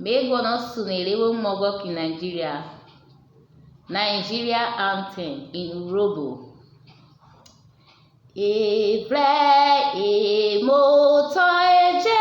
May gwonọ sunelewo mogok in Nigeria anthem in Urhobo. Evrẹn emotọ-eje.